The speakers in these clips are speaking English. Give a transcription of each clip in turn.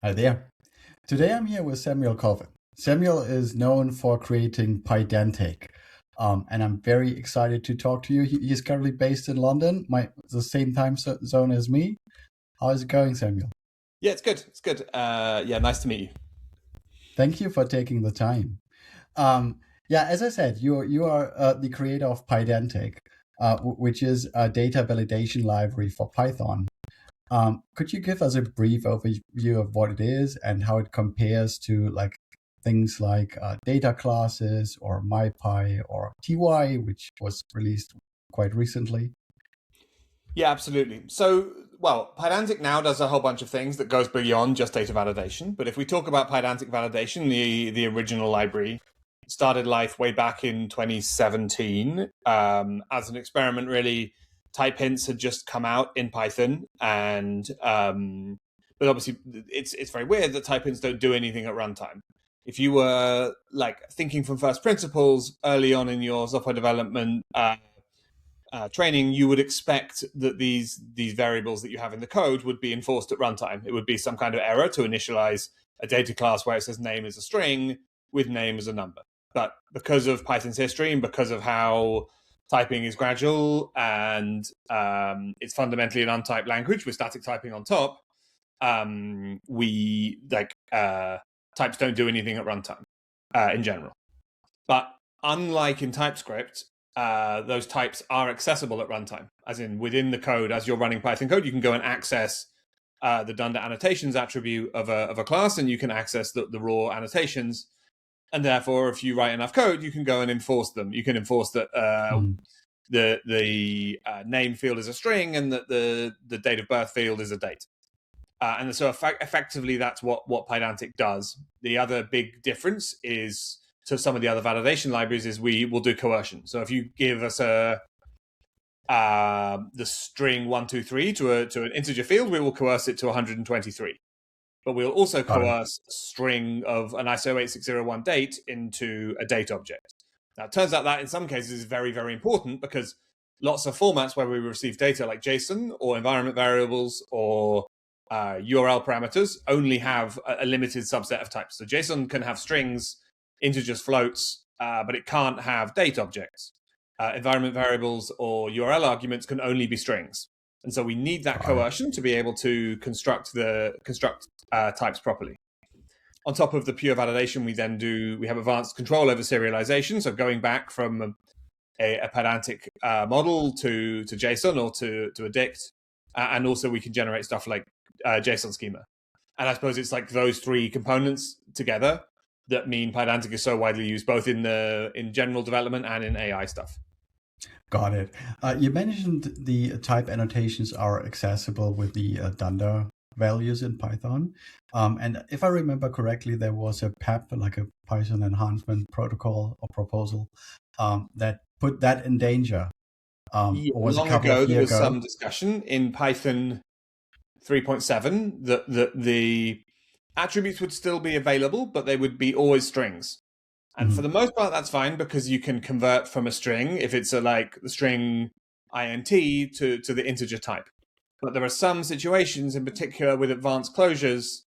Hi there. Today I'm here with Samuel Colvin. Samuel is known for creating Pydantic, and I'm very excited to talk to you. He's currently based in London, the same time zone as me. How is it going, Samuel? Yeah, it's good. It's good. Yeah, nice to meet you. Thank you for taking the time. Yeah, as I said, you are the creator of Pydantic, which is a data validation library for Python. Could you give us a brief overview of what it is and how it compares to like things like data classes or MyPy or TY, which was released quite recently? Yeah, absolutely. So, well, Pydantic now does a whole bunch of things that goes beyond just data validation. But if we talk about Pydantic validation, the original library started life way back in 2017 as an experiment. Really, type hints had just come out in Python, and but obviously it's very weird that type hints don't do anything at runtime. If you were like thinking from first principles early on in your software development training, you would expect that these variables that you have in the code would be enforced at runtime. It would be some kind of error to initialize a data class where it says name is a string with name as a number. But because of Python's history and because of how typing is gradual and it's fundamentally an untyped language with static typing on top, we types don't do anything at runtime in general. But unlike in TypeScript, those types are accessible at runtime, as in within the code. As you're running Python code, you can go and access the dunder annotations attribute of a class, and you can access the raw annotations. And therefore, if you write enough code, you can go and enforce them. You can enforce that the name field is a string and that the date of birth field is a date. And so effectively, that's what Pydantic does. The other big difference is to some of the other validation libraries is we will do coercion. So if you give us the string 123 to an integer field, we will coerce it to 123. But we'll also coerce a string of an ISO 8601 date into a date object. Now, it turns out that in some cases is very, very important because lots of formats where we receive data like JSON or environment variables or URL parameters only have a limited subset of types. So JSON can have strings, integers, floats, but it can't have date objects. Environment variables or URL arguments can only be strings. And so we need that coercion to be able to construct types properly. On top of the pure validation, we have advanced control over serialization. So going back from a Pydantic model to JSON or to a dict. And also we can generate stuff like JSON schema. And I suppose it's like those three components together that mean Pydantic is so widely used, both in general development and in AI stuff. Got it. You mentioned the type annotations are accessible with the dunder values in Python. And if I remember correctly, there was a PEP, like a Python enhancement protocol or proposal, that put that in danger. Long ago, there was some discussion in Python 3.7 that the attributes would still be available, but they would be always strings. And for the most part, that's fine because you can convert from a string if it's like the string int to the integer type. But there are some situations, in particular with advanced closures,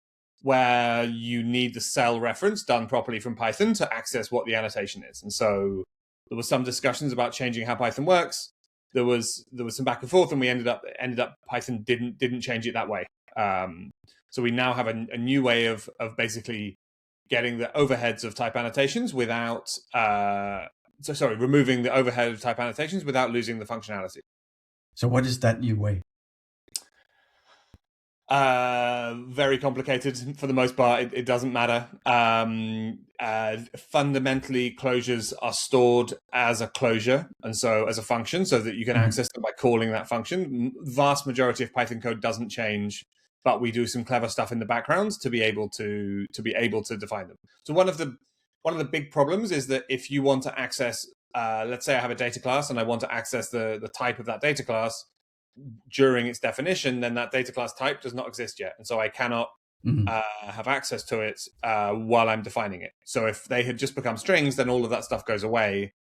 where you need the cell reference done properly from Python to access what the annotation is. And so there was some discussions about changing how Python works. There was some back and forth, and we ended up Python didn't change it that way. So we now have a new way of basically getting the overheads of type annotations without removing the overhead of type annotations without losing the functionality. So what is that new way? Very complicated for the most part. It doesn't matter. Fundamentally, closures are stored as a closure and so as a function so that you can access them by calling that function. Vast majority of Python code doesn't change, but we do some clever stuff in the background to be able to define them. So one of the big problems is that if you want to access, let's say I have a data class and I want to access the type of that data class during its definition, then that data class type does not exist yet. And so I cannot have access to it while I'm defining it. So if they had just become strings, then all of that stuff goes away.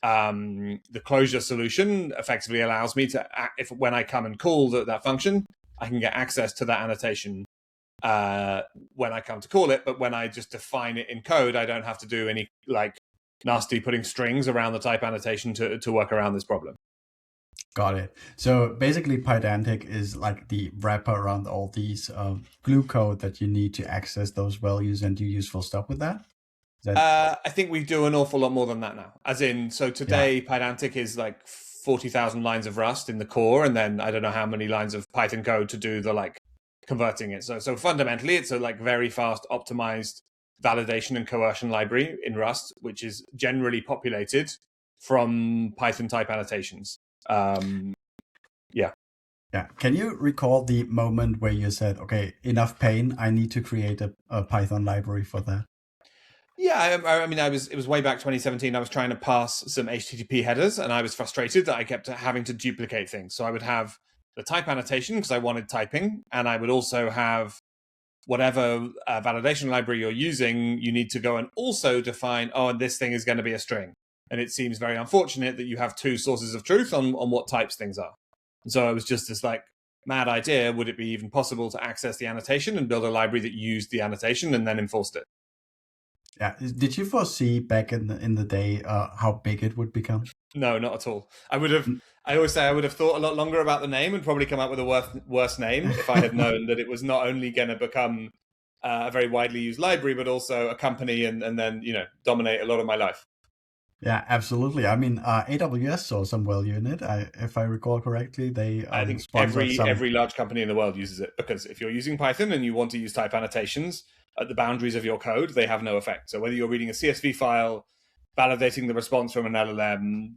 The closure solution effectively allows me to, when I come and call that function, I can get access to that annotation when I come to call it, but when I just define it in code, I don't have to do any like nasty putting strings around the type annotation to work around this problem. Got it. So basically, Pydantic is like the wrapper around all these glue code that you need to access those values, and you use full stop with that? I think we do an awful lot more than that now. As in, so today, Pydantic is like 40,000 lines of Rust in the core, and then I don't know how many lines of Python code to do the like converting it. So fundamentally, it's a like very fast, optimized validation and coercion library in Rust, which is generally populated from Python type annotations. Yeah. Can you recall the moment where you said, okay, enough pain, I need to create a Python library for that? Yeah, I mean, it was way back 2017. I was trying to pass some HTTP headers, and I was frustrated that I kept having to duplicate things. So I would have the type annotation because I wanted typing, and I would also have whatever validation library you're using. You need to go and also define, and this thing is going to be a string. And it seems very unfortunate that you have two sources of truth on what types things are. And so it was just this like mad idea. Would it be even possible to access the annotation and build a library that used the annotation and then enforced it? Yeah. Did you foresee back in the day how big it would become? No, not at all. I always say I would have thought a lot longer about the name and probably come up with a worse name if I had known that it was not only going to become a very widely used library, but also a company and then, dominate a lot of my life. Yeah, absolutely. I mean, AWS saw some value in it. If I recall correctly, I think every large company in the world uses it, because if you're using Python and you want to use type annotations at the boundaries of your code, they have no effect. So whether you're reading a CSV file, validating the response from an LLM,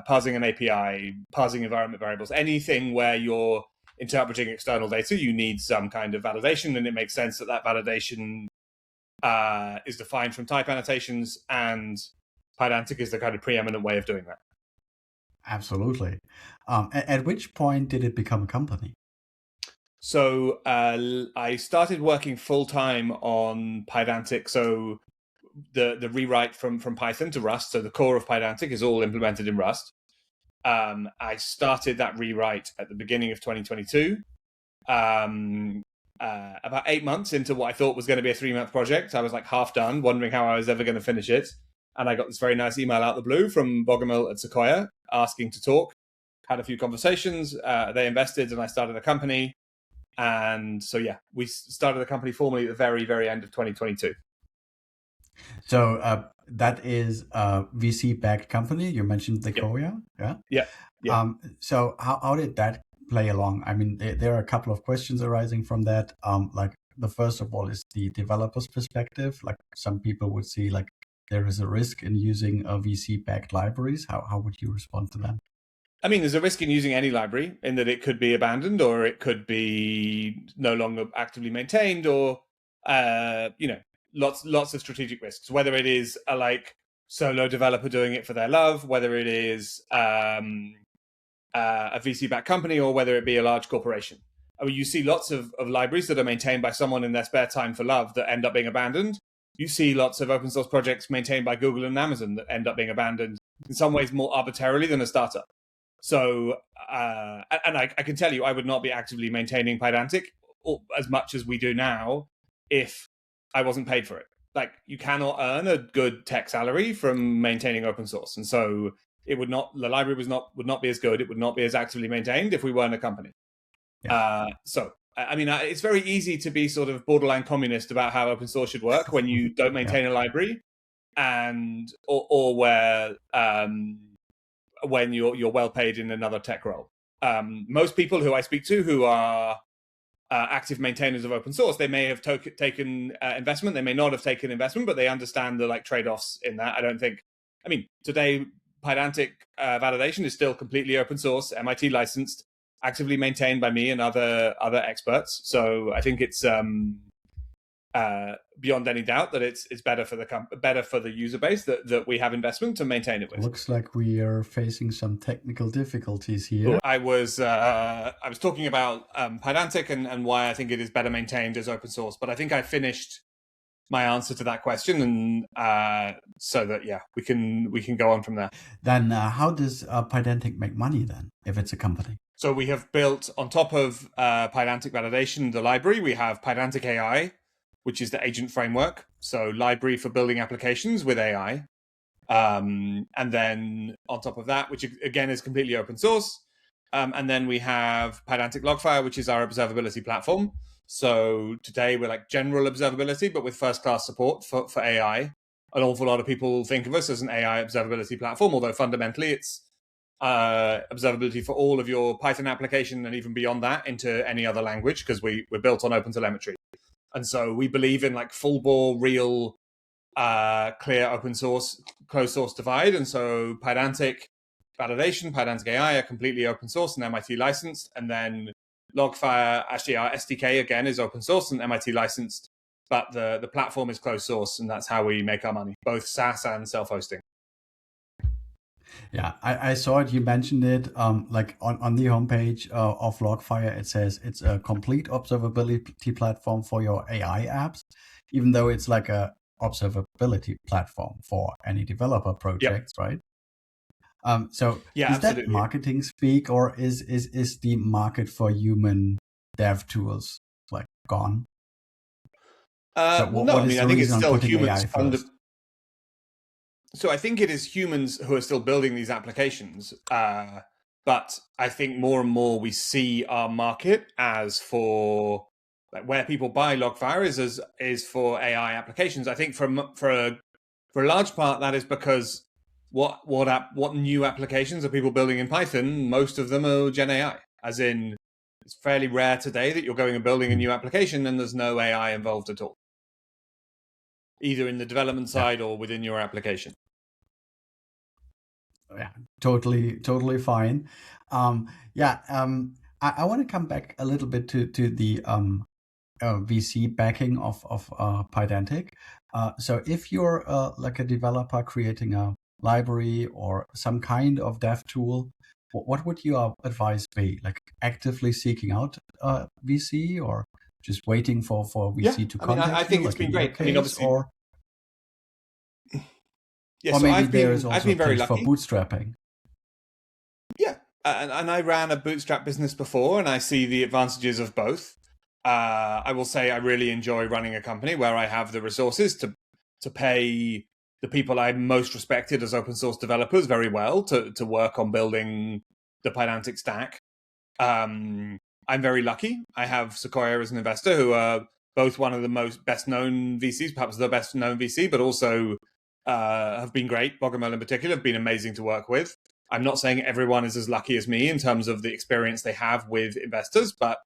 parsing an API, parsing environment variables, anything where you're interpreting external data, you need some kind of validation, and it makes sense that validation is defined from type annotations, and Pydantic is the kind of preeminent way of doing that. Absolutely. At which point did it become a company? So I started working full-time on Pydantic. So the rewrite from Python to Rust, so the core of Pydantic is all implemented in Rust. I started that rewrite at the beginning of 2022. About 8 months into what I thought was going to be a 3-month project, I was like half done, wondering how I was ever going to finish it. And I got this very nice email out of the blue from Bogomil at Sequoia asking to talk. Had a few conversations. They invested, and I started a company. And so, we started the company formally at the very, very end of 2022. So that is a VC-backed company. You mentioned Sequoia, yeah? So how did that play along? I mean, there are a couple of questions arising from that. Like the first of all is the developer's perspective. Like some people would see like there is a risk in using VC-backed libraries. How would you respond to that? I mean, there's a risk in using any library in that it could be abandoned, or it could be no longer actively maintained, or lots of strategic risks. Whether it is a like solo developer doing it for their love, whether it is a VC-backed company, or whether it be a large corporation. I mean, you see lots of libraries that are maintained by someone in their spare time for love that end up being abandoned. You see lots of open source projects maintained by Google and Amazon that end up being abandoned in some ways more arbitrarily than a startup. So, and I can tell you, I would not be actively maintaining Pydantic as much as we do now if I wasn't paid for it. Like, you cannot earn a good tech salary from maintaining open source, and so the library would not be as good. It would not be as actively maintained if we weren't a company. Yeah. So, I mean, it's very easy to be sort of borderline communist about how open source should work when you don't maintain a library, or where when you're well paid in another tech role. Most people who I speak to who are active maintainers of open source, they may have taken investment, they may not have taken investment, but they understand the like trade-offs in that. I mean, today Pydantic validation is still completely open source, MIT licensed, actively maintained by me and other experts. So I think it's beyond any doubt that it's better for the user base that we have investment to maintain it with. Looks like we are facing some technical difficulties here. I was talking about Pydantic and why I think it is better maintained as open source, but I think I finished my answer to that question, and so that we can go on from there. Then how does Pydantic make money then, if it's a company? So we have built on top of Pydantic validation, the library, we have Pydantic AI, which is the agent framework. So library for building applications with AI. And then on top of that, which again is completely open source. And then we have Pydantic Logfire, which is our observability platform. So today we're like general observability, but with first-class support for AI. An awful lot of people think of us as an AI observability platform, although fundamentally it's observability for all of your Python application and even beyond that into any other language, because we're built on OpenTelemetry. And so we believe in like full bore, real, clear open source, closed source divide. And so Pydantic validation, Pydantic AI are completely open source and MIT licensed. And then Logfire, actually our SDK again is open source and MIT licensed, but the platform is closed source, and that's how we make our money, both SaaS and self-hosting. Yeah, I saw it. You mentioned it. Like on the homepage of Logfire, it says it's a complete observability platform for your AI apps, even though it's like a observability platform for any developer projects, right? So yeah, is absolutely. that marketing speak, or is the market for human dev tools like gone? So what is the reason on putting AI first? So I think it is humans who are still building these applications. But I think more and more we see our market as for like where people buy Logfire is for AI applications. I think for a large part that is because what new applications are people building in Python? Most of them are Gen AI, as in it's fairly rare today that you're going and building a new application and there's no AI involved at all, either in the development side or within your application. Yeah, totally fine. I want to come back a little bit to the VC backing of Pydantic. So if you're like a developer creating a library or some kind of dev tool, what would your advice be? Like actively seeking out VC, or just waiting for VC to contact you? I think it's been great. I mean, obviously, or maybe there is also a place for bootstrapping. Yeah, and I ran a bootstrap business before, and I see the advantages of both. I will say I really enjoy running a company where I have the resources to pay the people I most respected as open source developers very well to work on building the Pydantic stack. I'm very lucky. I have Sequoia as an investor, who are both one of the best known VCs, perhaps the best known VC, but also have been great. Bogomil in particular have been amazing to work with. I'm not saying everyone is as lucky as me in terms of the experience they have with investors, but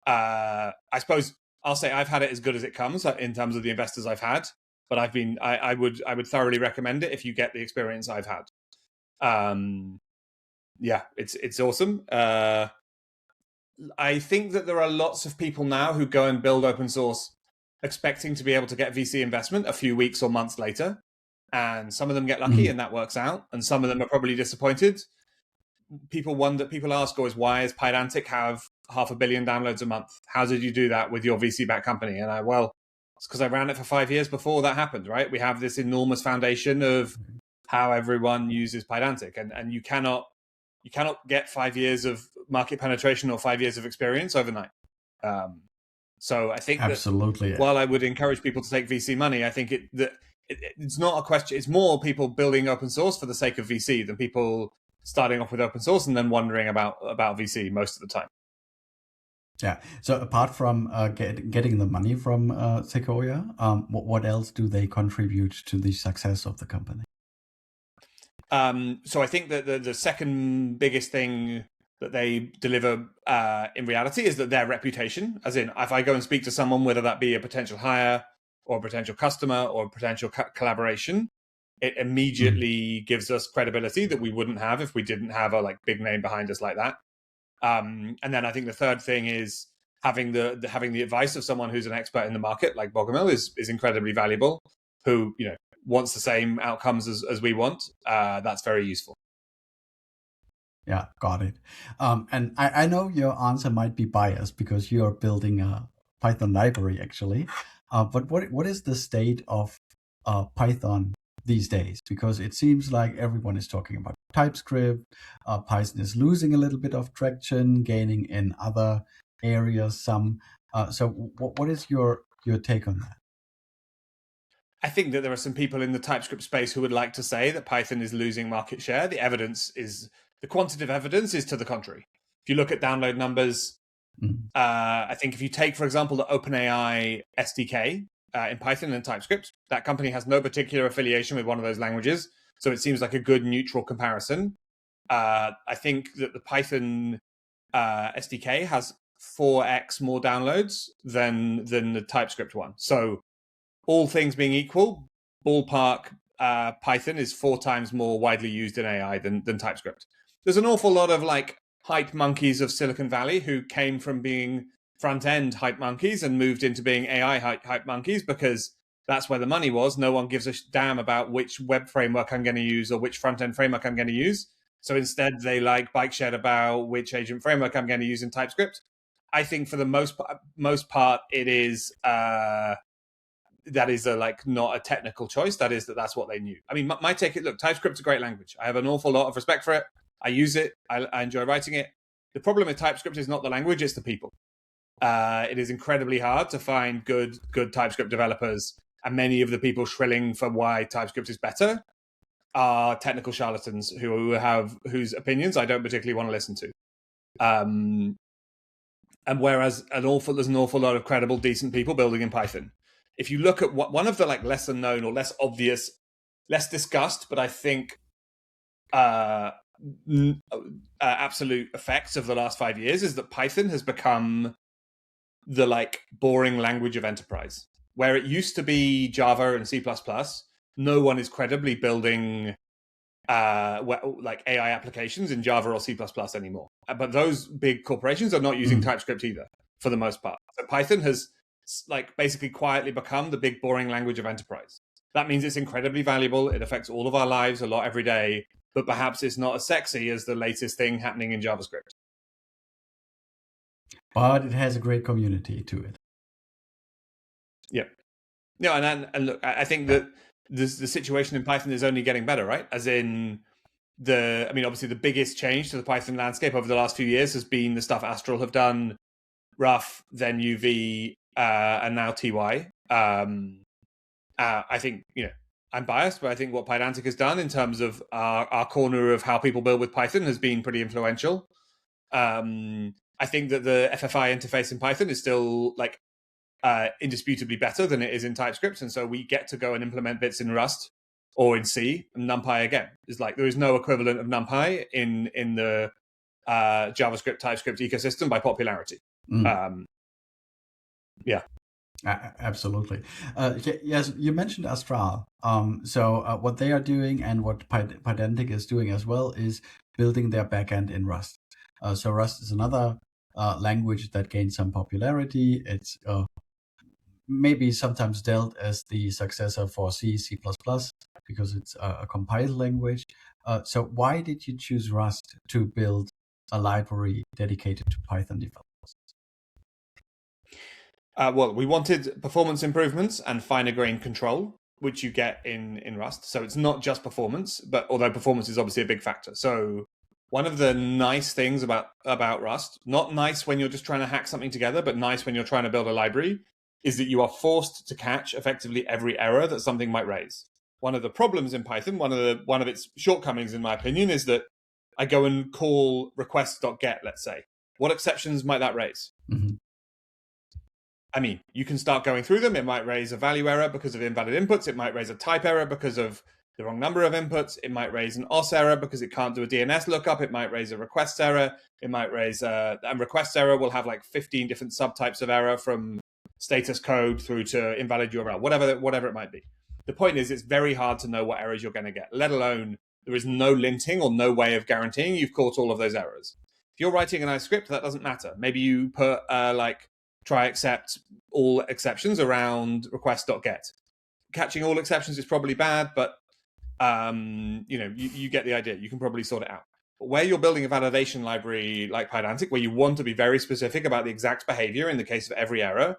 I suppose I'll say I've had it as good as it comes in terms of the investors I've had. But I would thoroughly recommend it if you get the experience I've had. Yeah, it's awesome. I think that there are lots of people now who go and build open source expecting to be able to get VC investment a few weeks or months later. And some of them get lucky and that works out. And some of them are probably disappointed. People ask always, why does Pydantic have 500 million downloads a month? How did you do that with your VC-backed company? And it's because I ran it for 5 years before that happened, right? We have this enormous foundation of how everyone uses Pydantic. And you cannot get 5 years of market penetration or 5 years of experience overnight. So I think absolutely, while I would encourage people to take VC money, I think it's not a question. It's more people building open source for the sake of VC than people starting off with open source and then wondering about VC most of the time. Yeah. So apart from getting the money from Sequoia, what else do they contribute to the success of the company? So I think that the second biggest thing that they deliver in reality is that their reputation, as in if I go and speak to someone, whether that be a potential hire or a potential customer or a potential collaboration, it immediately gives us credibility that we wouldn't have if we didn't have a big name behind us like that. And then I think the third thing is having the advice of someone who's an expert in the market, like Bogomil, is incredibly valuable. Who wants the same outcomes as we want. That's very useful. Yeah, got it. And I know your answer might be biased because you are building a Python library, actually. But what is the state of Python these days? Because it seems like everyone is talking about TypeScript. Python is losing a little bit of traction, gaining in other areas some. So what is your take on that? I think that there are some people in the TypeScript space who would like to say that Python is losing market share. The quantitative evidence is to the contrary. If you look at download numbers, I think if you take, for example, the OpenAI SDK in Python and TypeScript, that company has no particular affiliation with one of those languages. So it seems like a good neutral comparison. I think that the Python SDK has 4x more downloads than the TypeScript one. So all things being equal, ballpark, Python is 4 times more widely used in AI than TypeScript. There's an awful lot of like hype monkeys of Silicon Valley who came from being front-end hype monkeys and moved into being AI hype monkeys because that's where the money was. No one gives a damn about which web framework I'm going to use or which front-end framework I'm going to use. So instead, they like bike shed about which agent framework I'm going to use in TypeScript. I think for the most part, it is that is not a technical choice. That's what they knew. I mean, my take it. Look, TypeScript's a great language. I have an awful lot of respect for it. I use it. I enjoy writing it. The problem with TypeScript is not the language; it's the people. It is incredibly hard to find good TypeScript developers, and many of the people shrilling for why TypeScript is better are technical charlatans whose opinions I don't particularly want to listen to. And whereas there's an awful lot of credible, decent people building in Python. If you look at one of the lesser known or less obvious, less discussed, but I think absolute effects of the last 5 years is that Python has become the boring language of enterprise. Where it used to be Java and C++, no one is credibly building AI applications in Java or C++ anymore. But those big corporations are not using TypeScript either, for the most part. So Python has basically quietly become the big boring language of enterprise. That means it's incredibly valuable. It affects all of our lives a lot every day, but perhaps it's not as sexy as the latest thing happening in JavaScript. But it has a great community to it. Yeah. No, and look, I think that the situation in Python is only getting better, right? As in obviously the biggest change to the Python landscape over the last few years has been the stuff Astral have done, Rough, then UV, and now TY. I think, I'm biased, but I think what Pydantic has done in terms of our corner of how people build with Python has been pretty influential. I think that the FFI interface in Python is still indisputably better than it is in TypeScript, and so we get to go and implement bits in Rust or in C. And NumPy again is there is no equivalent of NumPy in the JavaScript TypeScript ecosystem by popularity. Yeah. Absolutely. Yes, you mentioned Astral. So what they are doing and what Pydantic is doing as well is building their backend in Rust. So Rust is another language that gained some popularity. It's maybe sometimes dealt as the successor for C++, because it's a compiled language. So why did you choose Rust to build a library dedicated to Python developers? Well, we wanted performance improvements and finer grained control, which you get in Rust. So it's not just performance, but although performance is obviously a big factor. So one of the nice things about Rust, not nice when you're just trying to hack something together, but nice when you're trying to build a library, is that you are forced to catch effectively every error that something might raise. One of the problems in Python, one of its shortcomings, in my opinion, is that I go and call request.get, let's say. What exceptions might that raise? Mm-hmm. I mean, you can start going through them. It might raise a value error because of invalid inputs. It might raise a type error because of the wrong number of inputs. It might raise an OS error because it can't do a DNS lookup. It might raise a request error. It might raise a request error will have 15 different subtypes of error, from status code through to invalid URL, whatever it might be. The point is, it's very hard to know what errors you're going to get, let alone there is no linting or no way of guaranteeing you've caught all of those errors. If you're writing a nice script, that doesn't matter. Maybe you put try accept all exceptions around request.get. Catching all exceptions is probably bad, but you get the idea. You can probably sort it out. But where you're building a validation library like Pydantic, where you want to be very specific about the exact behavior in the case of every error,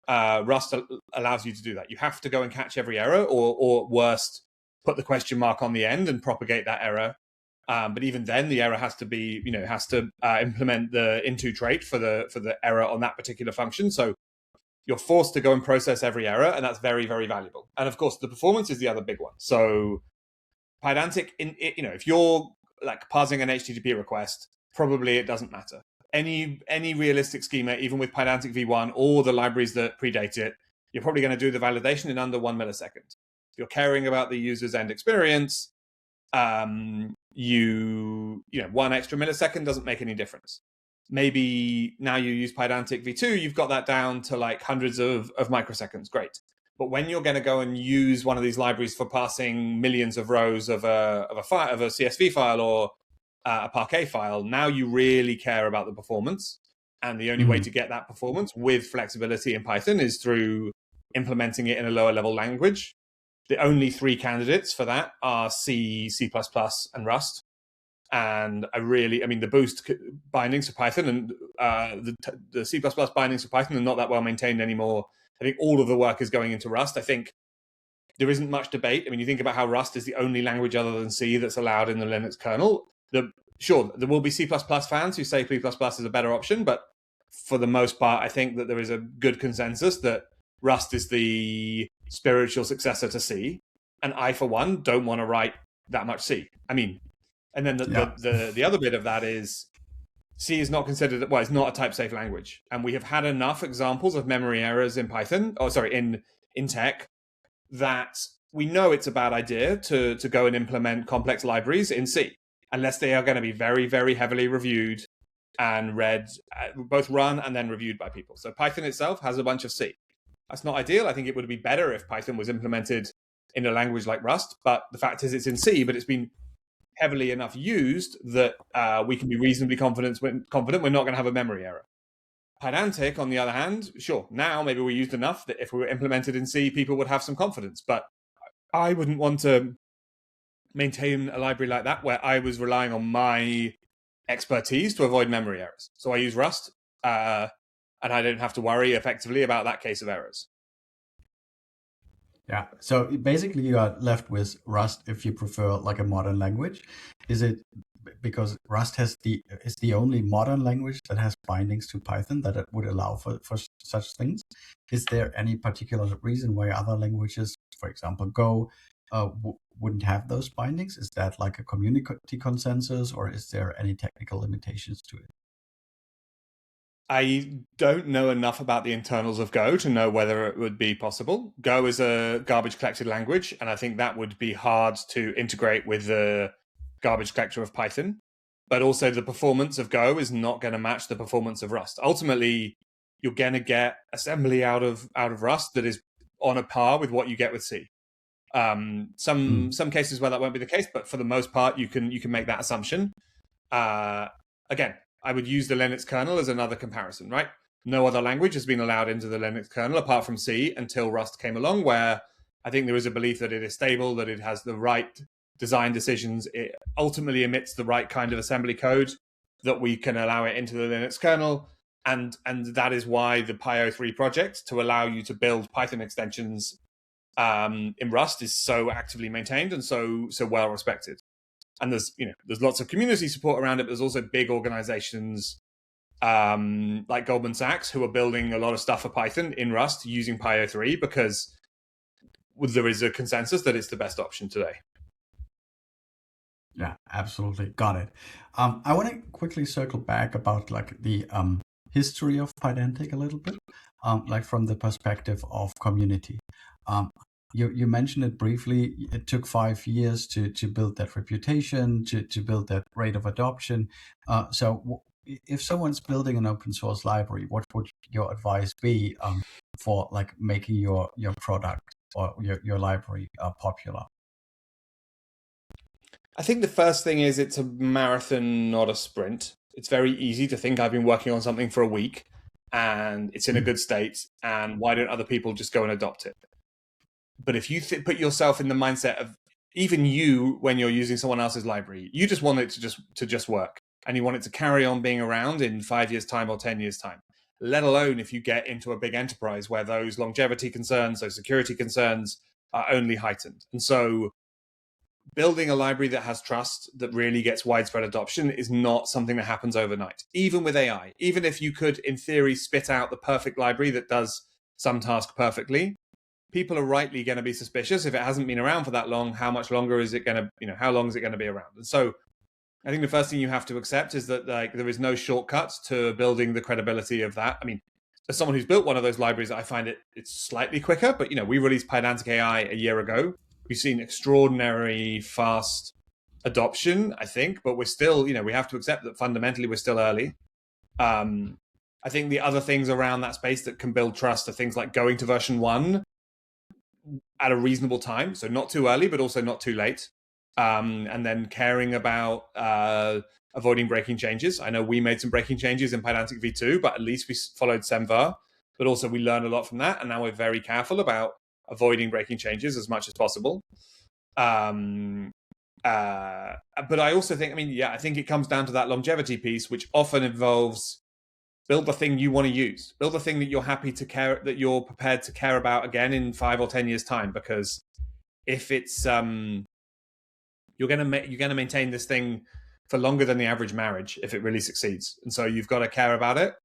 Rust allows you to do that. You have to go and catch every error, or worst, put the question mark on the end and propagate that error But even then, the error has to be, has to implement the into trait for the error on that particular function. So you're forced to go and process every error, and that's very, very valuable. And of course, the performance is the other big one. So Pydantic, if you're like parsing an HTTP request, probably it doesn't matter. Any realistic schema, even with Pydantic v1 or the libraries that predate it, you're probably going to do the validation in under 1 millisecond. If you're caring about the user's end experience, 1 extra millisecond doesn't make any difference. Maybe now you use Pydantic v2, you've got that down to like hundreds of microseconds. Great. But when you're going to go and use one of these libraries for parsing millions of rows of a CSV file or a Parquet file, now you really care about the performance. And the only way to get that performance with flexibility in Python is through implementing it in a lower level language. The only 3 candidates for that are C, C++, and Rust. And the Boost bindings for Python and the C++ bindings for Python are not that well maintained anymore. I think all of the work is going into Rust. I think there isn't much debate. You think about how Rust is the only language other than C that's allowed in the Linux kernel. Sure, there will be C++ fans who say C++ is a better option, but for the most part, I think that there is a good consensus that Rust is the spiritual successor to C. And I, for one, don't want to write that much C. And then the other bit of that is C is not considered, it's not a type-safe language. And we have had enough examples of memory errors in Python, in tech, that we know it's a bad idea to go and implement complex libraries in C, unless they are going to be very, very heavily reviewed and read, both run and then reviewed by people. So Python itself has a bunch of C. That's not ideal. I think it would be better if Python was implemented in a language like Rust, but the fact is it's in C, but it's been heavily enough used that we can be reasonably confident we're not going to have a memory error. Pydantic, on the other hand, sure, now maybe we used enough that if we were implemented in C, people would have some confidence, but I wouldn't want to maintain a library like that where I was relying on my expertise to avoid memory errors. So I use Rust, and I don't have to worry effectively about that case of errors. Yeah. So basically, you are left with Rust if you prefer like a modern language. Is it because Rust is the only modern language that has bindings to Python that it would allow for such things? Is there any particular reason why other languages, for example, Go, wouldn't have those bindings? Is that like a community consensus, or is there any technical limitations to it? I don't know enough about the internals of Go to know whether it would be possible. Go is a garbage collected language, and I think that would be hard to integrate with the garbage collector of Python. But also the performance of Go is not going to match the performance of Rust. Ultimately, you're going to get assembly out of Rust that is on a par with what you get with C. Some cases where that won't be the case, but for the most part, you can make that assumption. Again, I would use the Linux kernel as another comparison, right? No other language has been allowed into the Linux kernel apart from C until Rust came along, where I think there is a belief that it is stable, that it has the right design decisions. It ultimately emits the right kind of assembly code that we can allow it into the Linux kernel. And that is why the Pyo3 project, to allow you to build Python extensions in Rust, is so actively maintained and so well respected. And there's lots of community support around it, but there's also big organizations like Goldman Sachs who are building a lot of stuff for Python in Rust using Pyo3 because there is a consensus that it's the best option today. Yeah, absolutely. Got it. I want to quickly circle back about like the history of Pydantic a little bit, like from the perspective of community. You mentioned it briefly. It took 5 years to build that reputation, to build that rate of adoption. So if someone's building an open source library, what would your advice be for like making your product or your library popular? I think the first thing is it's a marathon, not a sprint. It's very easy to think I've been working on something for a week and it's in a good state, and why don't other people just go and adopt it? But if you put yourself in the mindset of even you, when you're using someone else's library, you just want it to just work, and you want it to carry on being around in 5 years' time or 10 years' time, let alone if you get into a big enterprise where those longevity concerns, those security concerns are only heightened. And so building a library that has trust, that really gets widespread adoption, is not something that happens overnight. Even with AI, even if you could, in theory, spit out the perfect library that does some task perfectly, people are rightly going to be suspicious. If it hasn't been around for that long, how much longer is it going to, how long is it going to be around? And so I think the first thing you have to accept is that there is no shortcut to building the credibility of that. I mean, as someone who's built one of those libraries, I find it's slightly quicker, but we released Pydantic AI a year ago. We've seen extraordinary fast adoption, I think, but we're still, we have to accept that fundamentally we're still early. I think the other things around that space that can build trust are things like going to version 1 at a reasonable time, so not too early, but also not too late. And then caring about avoiding breaking changes. I know we made some breaking changes in Pydantic v2, but at least we followed SEMVer. But also we learned a lot from that, and now we're very careful about avoiding breaking changes as much as possible. But I also think, I think it comes down to that longevity piece, which often involves build the thing you want to use, build the thing that you're happy to care, that you're prepared to care about again in 5 or 10 years time. Because if it's you're going to maintain this thing for longer than the average marriage if it really succeeds, and so you've got to care about it.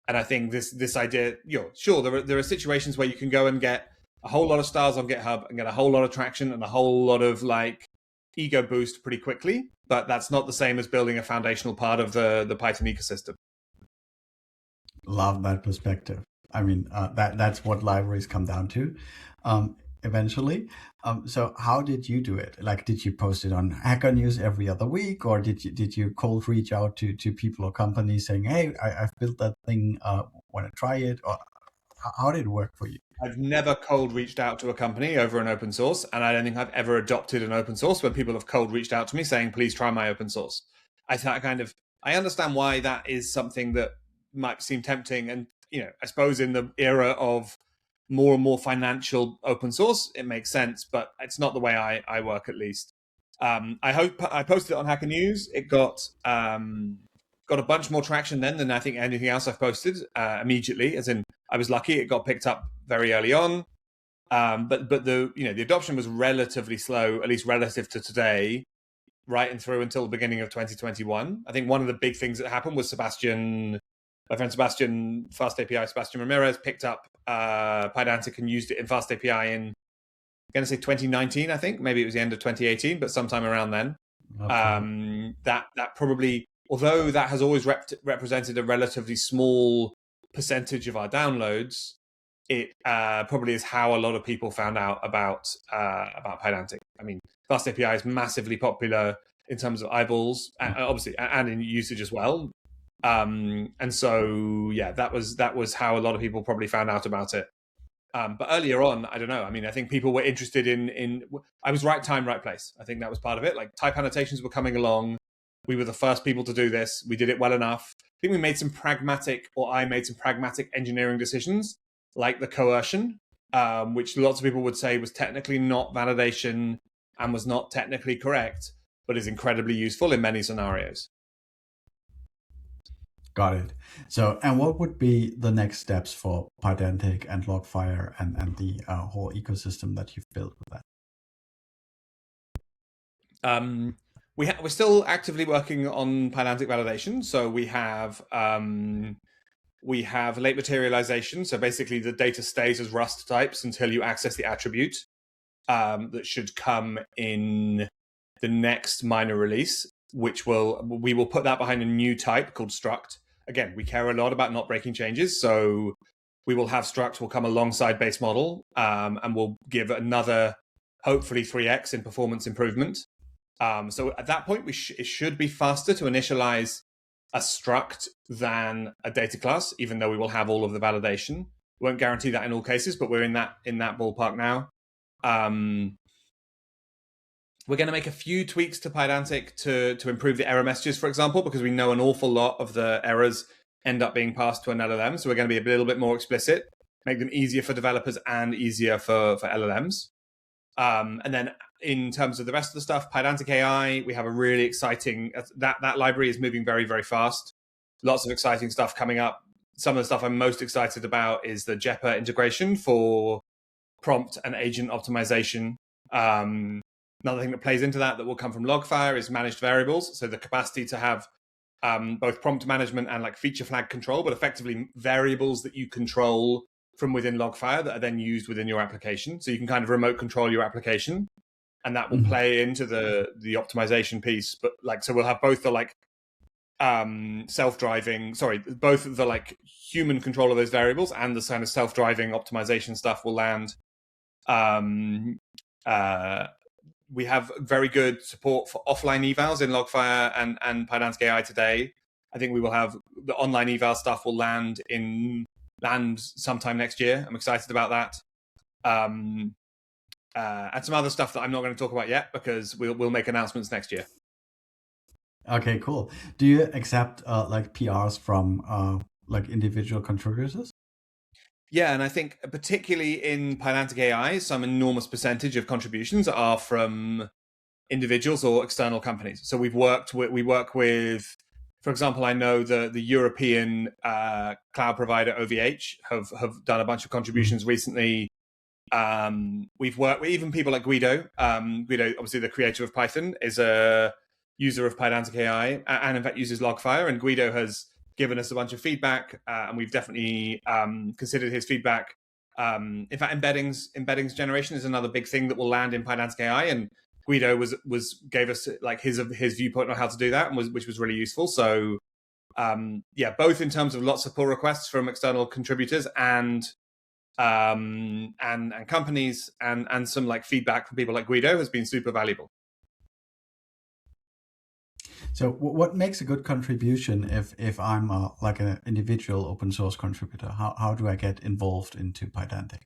And I think this idea, sure, there are situations where you can go and get a whole lot of stars on GitHub and get a whole lot of traction and a whole lot of ego boost pretty quickly, but that's not the same as building a foundational part of the Python ecosystem. Love that perspective. That's what libraries come down to eventually. So how did you do it? Did you post it on Hacker News every other week, or did you cold reach out to people or companies saying, hey, I've built that thing, want to try it? Or how did it work for you? I've never cold reached out to a company over an open source, and I don't think I've ever adopted an open source where people have cold reached out to me saying, please try my open source. I understand why that is something that might seem tempting, and I suppose in the era of more and more financial open source, it makes sense, but it's not the way I work, at least. I posted it on Hacker News. It got a bunch more traction then than I think anything else I've posted immediately, as in I was lucky it got picked up very early on. But the adoption was relatively slow, at least relative to today, right and through until the beginning of 2021. I think one of the big things that happened was my friend Sebastian, Fast API, Sebastian Ramirez, picked up Pydantic and used it in Fast API in, I'm going to say 2019, I think. Maybe it was the end of 2018, but sometime around then. Okay. That probably, although that has always represented a relatively small percentage of our downloads, it probably is how a lot of people found out about Pydantic. Fast API is massively popular in terms of eyeballs, obviously, and in usage as well. And so, that was how a lot of people probably found out about it. But earlier on, I don't know. I think people were interested in I was right time, right place. I think that was part of it. Type annotations were coming along. We were the first people to do this. We did it well enough. I think I made some pragmatic engineering decisions, like the coercion, which lots of people would say was technically not validation and was not technically correct, but is incredibly useful in many scenarios. Got it. So, and what would be the next steps for Pydantic and Logfire and the whole ecosystem that you've built with that? We're still actively working on Pydantic validation. So we have late materialization. So basically the data stays as Rust types until you access the attribute. That should come in the next minor release, which we will put that behind a new type called struct. Again, we care a lot about not breaking changes, so we will have struct will come alongside base model, and we'll give another, hopefully 3x in performance improvement. So at that point, it should be faster to initialize a struct than a data class, even though we will have all of the validation. We won't guarantee that in all cases, but we're in that ballpark now. We're going to make a few tweaks to Pydantic to improve the error messages, for example, because we know an awful lot of the errors end up being passed to an LLM. So we're going to be a little bit more explicit, make them easier for developers and easier for LLMs. And then in terms of the rest of the stuff, Pydantic AI, we have a really exciting, that library is moving very, very fast. Lots of exciting stuff coming up. Some of the stuff I'm most excited about is the JEPA integration for prompt and agent optimization. Another thing that plays into that will come from Logfire is managed variables. So the capacity to have both prompt management and like feature flag control, but effectively variables that you control from within Logfire that are then used within your application. So you can kind of remote control your application, and that will play into the optimization piece. But like, so we'll have both the like self-driving, both the like human control of those variables and the kind of self-driving optimization stuff will land. We have very good support for offline evals in Logfire and Pydantic AI today. I think we will have the online eval stuff will land sometime next year. I'm excited about that. And some other stuff that I'm not going to talk about yet because we'll make announcements next year. Okay, cool. Do you accept like PRs from like individual contributors? Yeah, and I think particularly in Pydantic AI, some enormous percentage of contributions are from individuals or external companies. So we work with, for example, I know the European cloud provider OVH have done a bunch of contributions recently. We've worked with even people like Guido. Guido, obviously the creator of Python, is a user of Pydantic AI and in fact uses Logfire. And Guido has given us a bunch of feedback, and we've definitely considered his feedback. In fact, embeddings generation is another big thing that will land in Pydantic AI, and Guido gave us like his viewpoint on how to do that, and which was really useful. So both in terms of lots of pull requests from external contributors and companies and some like feedback from people like Guido has been super valuable. So what makes a good contribution if I'm like an individual open source contributor? How do I get involved into Pydantic?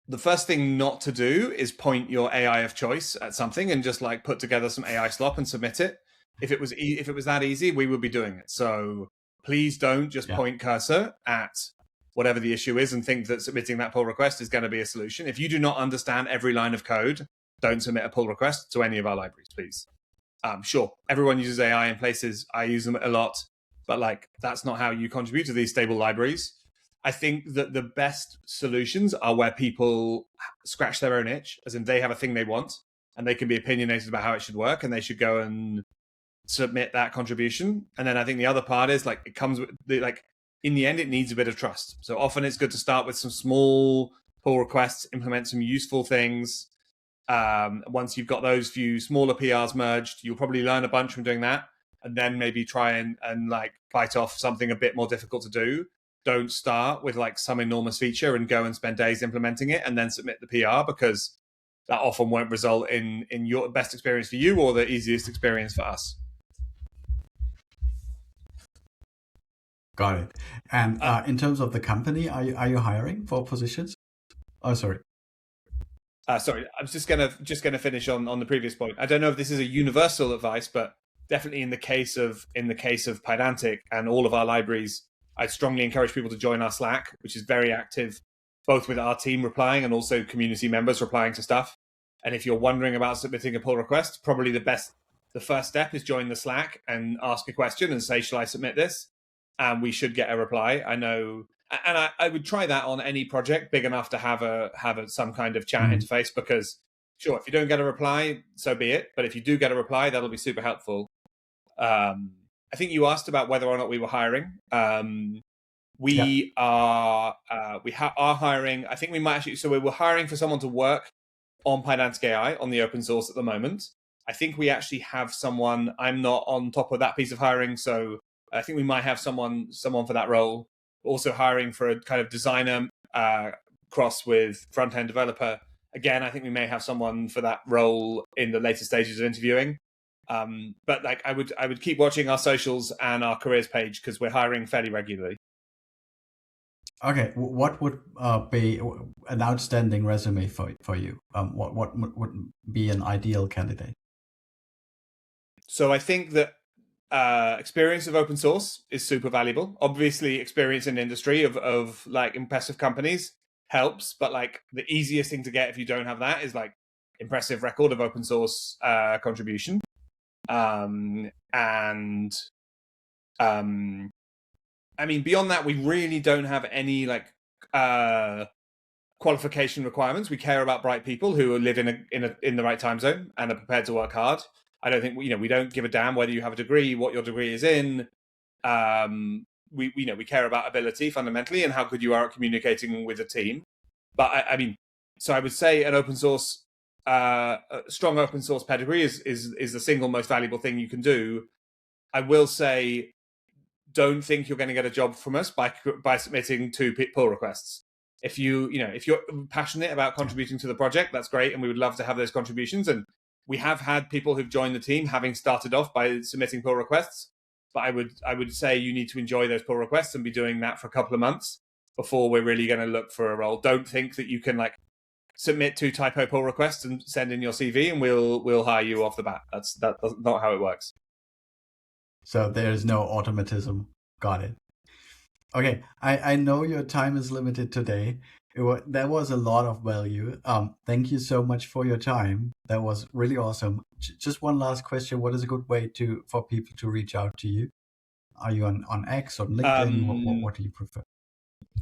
The first thing not to do is point your AI of choice at something and just like put together some AI slop and submit it. If it was that easy, we would be doing it. So please don't just point cursor at whatever the issue is and think that submitting that pull request is going to be a solution. If you do not understand every line of code, don't submit a pull request to any of our libraries, please. Sure, everyone uses AI in places. I use them a lot, but like that's not how you contribute to these stable libraries. I think that the best solutions are where people scratch their own itch, as in they have a thing they want and they can be opinionated about how it should work and they should go and submit that contribution. And then I think the other part is like it comes with in the end, it needs a bit of trust. So often it's good to start with some small pull requests, implement some useful things. Once you've got those few smaller PRs merged, you'll probably learn a bunch from doing that, and then maybe try and like bite off something a bit more difficult to do. Don't start with like some enormous feature and go and spend days implementing it and then submit the PR, because that often won't result in your best experience for you or the easiest experience for us. Got it. And in terms of the company, are you hiring for positions? Oh, sorry. Sorry, I was just gonna finish on the previous point. I don't know if this is a universal advice, but definitely in the case of Pydantic and all of our libraries, I'd strongly encourage people to join our Slack, which is very active, both with our team replying and also community members replying to stuff. And if you're wondering about submitting a pull request, probably the first step is join the Slack and ask a question and say, "Shall I submit this?" And we should get a reply. I know. And I would try that on any project big enough to have some kind of chat interface, because sure, if you don't get a reply, so be it. But if you do get a reply, that'll be super helpful. I think you asked about whether or not we were hiring. We are hiring. I think we might actually. So we were hiring for someone to work on Pydantic AI on the open source at the moment. I think we actually have someone. I'm not on top of that piece of hiring, so I think we might have someone for that role. Also hiring for a kind of designer cross with front-end developer. Again, I think we may have someone for that role in the later stages of interviewing. But like I would keep watching our socials and our careers page, because we're hiring fairly regularly. Okay, what would be an outstanding resume for you? What would be an ideal candidate? So I think that experience of open source is super valuable. Obviously, experience in industry of like impressive companies helps, but like the easiest thing to get if you don't have that is like impressive record of open source contribution. I mean, beyond that, we really don't have any like qualification requirements. We care about bright people who live in the right time zone and are prepared to work hard. I don't think we don't give a damn whether you have a degree, what your degree is in. We care about ability fundamentally and how good you are at communicating with a team. But I mean, so I would say an open source, a strong open source pedigree is the single most valuable thing you can do. I will say, don't think you're going to get a job from us by submitting 2 pull requests. If you're passionate about contributing to the project, that's great, and we would love to have those contributions. And we have had people who've joined the team having started off by submitting pull requests. But I would say you need to enjoy those pull requests and be doing that for a couple of months before we're really going to look for a role. Don't think that you can submit 2 typo pull requests and send in your CV and we'll hire you off the bat. That's not how it works. So there's no automatism. Got it. Okay, I know your time is limited today. That was a lot of value. Thank you so much for your time. That was really awesome. Just one last question. What is a good way for people to reach out to you? Are you on X, on LinkedIn? What do you prefer?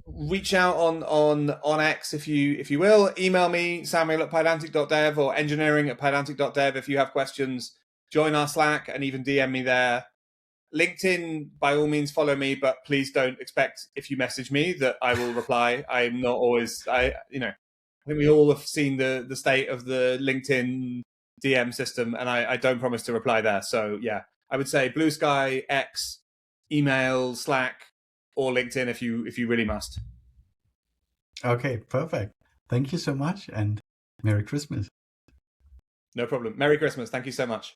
Reach out on X if you will. Email me, samuel@pydantic.dev or engineering@pydantic.dev if you have questions. Join our Slack and even DM me there. LinkedIn, by all means, follow me, but please don't expect if you message me that I will reply. I'm not always. I think we all have seen the state of the LinkedIn DM system, and I don't promise to reply there. So yeah, I would say Blue Sky, X, email, Slack, or LinkedIn if you really must. Okay, perfect. Thank you so much, and Merry Christmas. No problem. Merry Christmas. Thank you so much.